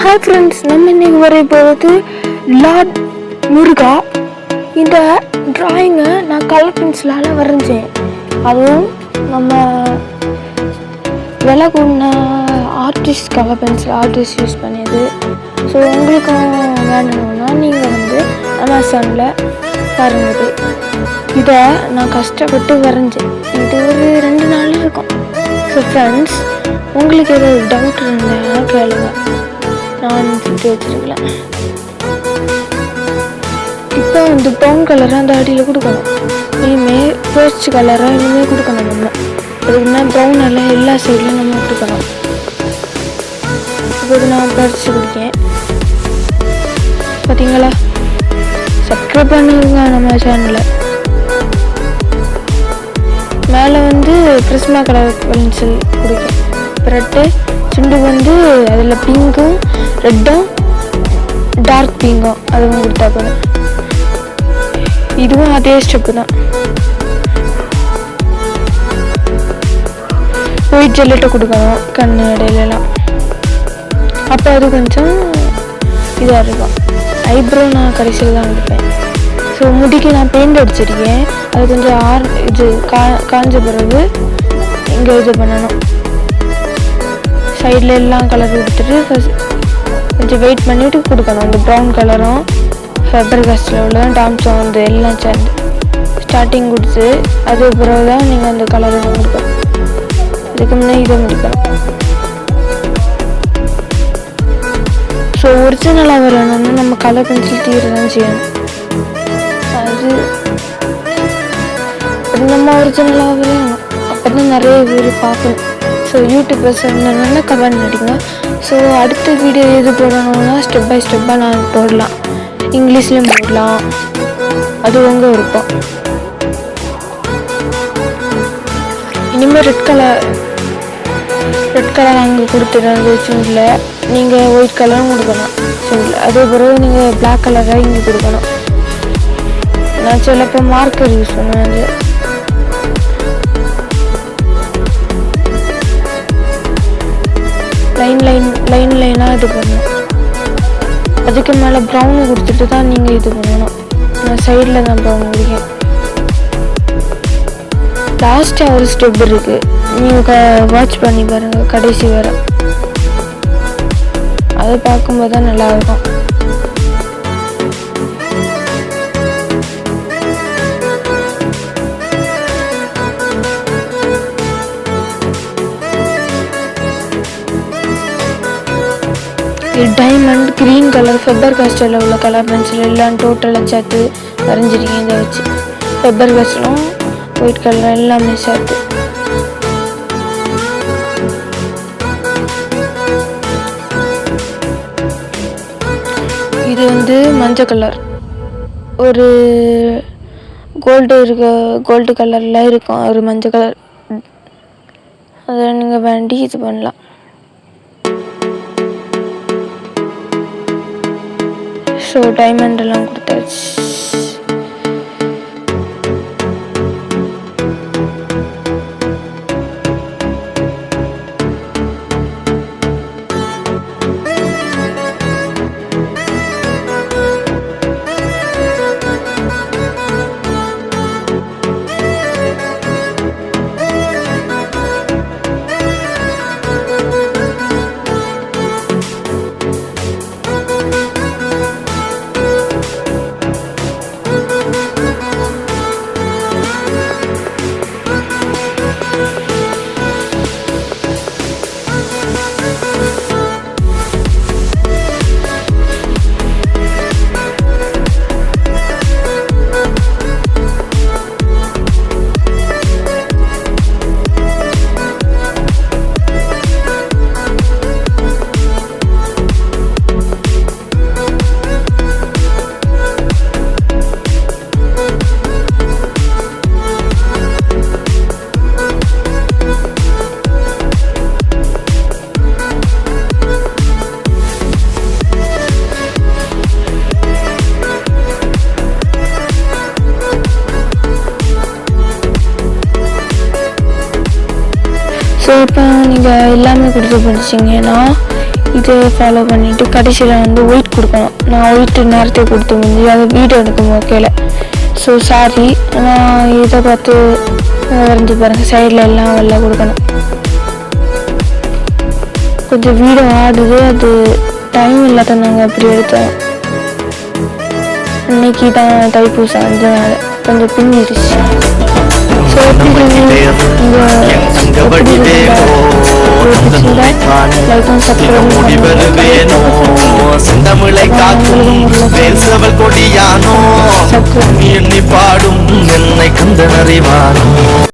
Hi friends, நம்ம இன்னைக்கு வரைய போகிறது லார்ட் முருகா. இந்த ட்ராயிங்கை நான் கலர் பென்சிலால் வரைஞ்சேன். அதுவும் நம்ம விலை கூடின artist colour pencil artist use பண்ணியது. ஸோ உங்களுக்கும் வேணும்னா நீங்கள் அமேசானில் பாருங்கள். இதை நான் கஷ்டப்பட்டு வரைஞ்சேன். இது ஒரு 2 நாள் இருக்கும். ஸோ ஃப்ரெண்ட்ஸ், உங்களுக்கு ஏதாவது டவுட் இருந்தேன்னா கேளுங்க, நான் சுற்றி வச்சுருக்கேன். இப்போ ப்ரௌன் கலராக அந்த அடியில் கொடுக்கணும். இனிமேல் பேஸ்ட் கலராக இனிமேல் கொடுக்கணும். நம்ம அதுக்குன்னா ப்ரௌன் எல்லாம் எல்லா சைட்லையும் நம்ம கொடுக்கணும். இப்போ நான் பறித்து கொடுக்கேன். பார்த்தீங்களா? சப்ஸ்கிரைப் பண்ணுங்க நம்ம சேனலை. மேலே கிறிஸ்மா கலர் பென்சில் கொடுக்கேன். பிறட்டு சுண்டு அதில் பிங்க்கும் ரெட்டும் டார்க் பிங்க்கும் அதுவும் கொடுத்தா போதும். இதுவும் அதே ஸ்டெப்பு தான். ஒயிட் ஜெல்லட்டை கொடுக்கணும் கண்ணு இடையிலலாம். அப்போ அது கொஞ்சம் இதாக இருக்கும். ஐப்ரோ நான் கடைசியில் தான் கொடுப்பேன். ஸோ முடிக்கு நான் பெயிண்ட் அடிச்சிருக்கேன். அது கொஞ்சம் காஞ்ச பிறகு இங்கே இது பண்ணணும். சைடில் எல்லாம் கலர் கொடுத்துட்டு கொஞ்சம் வெயிட் பண்ணிவிட்டு கொடுக்கணும். இந்த ப்ரௌன் கலரும் ஃபெபர் காஸ்டில் உள்ளதும் டாம்ஸும் எல்லாம் சேர்ந்து ஸ்டார்டிங் கொடுத்து அது பிறகு தான் நீங்கள் அந்த கலரை கொடுக்கணும். அதுக்கு முன்னே இதை முடிக்கணும். ஸோ ஒரிஜினலாக வரணும்னா நம்ம கலர் பென்சில் தீர தான் செய்யணும். அது நம்ம ஒரிஜினலாக வரையணும். அப்போ தான் நிறைய பேர் பார்க்கணும். ஸோ யூடியூபர்ஸ் என்னென்னா கமெண்ட் அடிங்க. ஸோ அடுத்த வீடியோ எது போடணும்னா ஸ்டெப் பை ஸ்டெப்பாக நான் போடலாம். இங்கிலீஷ்லேயும் போடலாம். அது உங்கள் விருப்பம். இனிமேல் ரெட் கலர் அங்கே கொடுத்துருந்தது சுண்டில். நீங்கள் ஒயிட் கலரும் கொடுக்கணும் சுண்டில். அதே பிறகு நீங்கள் பிளாக் கலராக இங்கே கொடுக்கணும். நான் சிலப்போ மார்க்கர் யூஸ் பண்ணுவேன். லைனாக இது பண்ணணும். அதுக்கு மேலே ப்ரௌனு கொடுத்துட்டு தான் நீங்கள் இது பண்ணணும். நான் சைடில் தான் ப்ரௌன் கொடுக்கேன். லாஸ்ட்டாக ஒரு ஸ்டெப் இருக்குது, நீங்கள் வாட்ச் பண்ணி பாருங்கள் கடைசி வர. அதை பார்க்கும்போது தான் நல்லாயிருக்கும். டைமண்ட் க்ரீன் கலர் ஃபெபர் காஸ்டில் உள்ள கலர் பென்சில் எல்லாம் டோட்டலாக சேர்த்து வரைஞ்சிருக்கேன். இதை வச்சு ஃபெபர் காஸ்டிலும் ஒயிட் கலர் எல்லாமே சேர்த்து. இது மஞ்சள் கலர், ஒரு கோல்டு கலரில் இருக்கும் ஒரு மஞ்சள் கலர். அதை நீங்கள் வேண்டி இது பண்ணலாம். ஸோ டைமண்ட் எல்லாம் கொடுத்தாச்சு. ஸோ இப்போ நீங்கள் எல்லாமே கொடுத்து படிச்சிங்கன்னா இதை ஃபாலோ பண்ணிவிட்டு கடைசியில் வந்து ஒயிட் கொடுக்கணும். நான் ஒயிட்டு நேரத்தை கொடுத்து முடிஞ்சு அதை வீடியோ எடுக்கும் ஓகேல. ஸோ சாரி, நான் இதை பார்த்து வரைஞ்சி பாருங்கள். சைடில் எல்லாம் வெள்ளை கொடுக்கணும். கொஞ்சம் வீடியோ ஆடுது, அது டைம் இல்லாத நாங்கள் அப்படி எடுத்தோம். இன்னைக்கு தான் தைப்பூசம் வந்ததுனால கொஞ்சம் பின்னிடுச்சு. ஸோ செந்தமிழை காக்கும் பேசவல் கொடியானோ, எண்ணி பாடும் என்னை கந்தன் அறிவானோ.